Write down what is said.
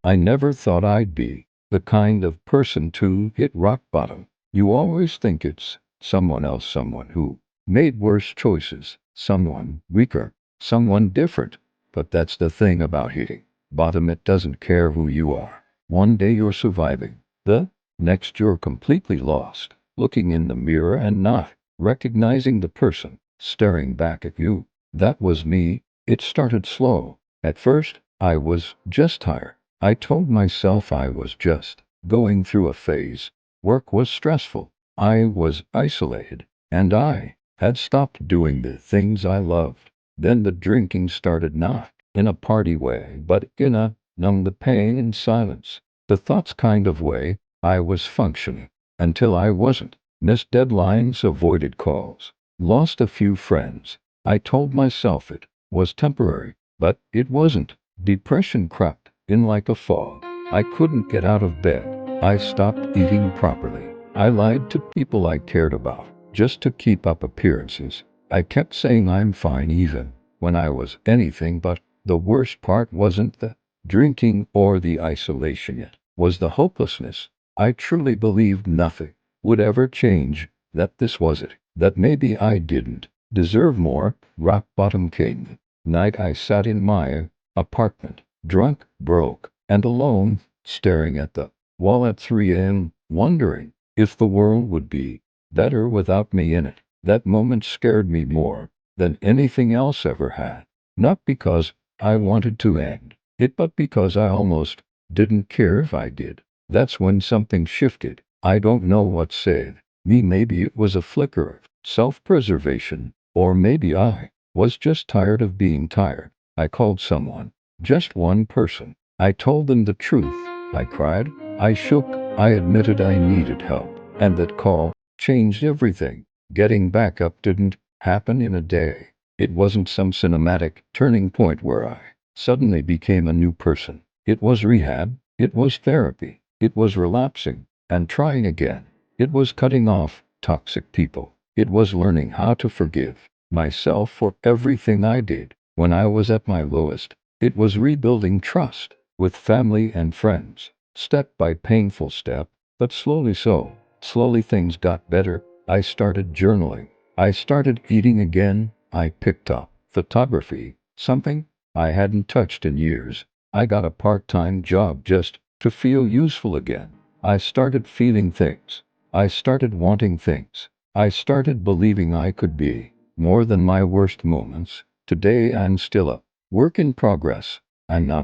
I never thought I'd be the kind of person to hit rock bottom. You always think it's someone else, someone who made worse choices, someone weaker, someone different. But that's the thing about hitting bottom, it doesn't care who you are. One day you're surviving, the next you're completely lost, looking in the mirror and not recognizing the person staring back at you. That was me. It started slow. At first, I was just tired. I told myself I was just going through a phase. Work was stressful. I was isolated. And I had stopped doing the things I loved. Then the drinking started, not in a party way, but in a numb the pain in silence. The thoughts kind of way. I was functioning until I wasn't. Missed deadlines, avoided calls, lost a few friends. I told myself it was temporary, but it wasn't. Depression crept in like a fog. I couldn't get out of bed. I stopped eating properly. I lied to people I cared about just to keep up appearances. I kept saying I'm fine even when I was anything but. The worst part wasn't the drinking or the isolation, it was the hopelessness. I truly believed nothing would ever change, that this was it, that maybe I didn't deserve more. Rock bottom came the night I sat in my apartment, drunk, broke, and alone, staring at the wall at 3 a.m., wondering if the world would be better without me in it. That moment scared me more than anything else ever had. Not because I wanted to end it, but because I almost didn't care if I did. That's when something shifted. I don't know what saved me. Maybe it was a flicker of self-preservation, or maybe I was just tired of being tired. I called someone, just one person. I told them the truth. I cried, I shook, I admitted I needed help. And that call changed everything. Getting back up didn't happen in a day. It wasn't some cinematic turning point where I suddenly became a new person. It was rehab, it was therapy, it was relapsing and trying again. It was cutting off toxic people. It was learning how to forgive myself for everything I did when I was at my lowest. It was rebuilding trust with family and friends, step by painful step, but slowly so. Slowly things got better. I started journaling. I started eating again. I picked up photography, something I hadn't touched in years. I got a part-time job just to feel useful again. I started feeling things. I started wanting things. I started believing I could be more than my worst moments. Today I'm still a work in progress. I'm not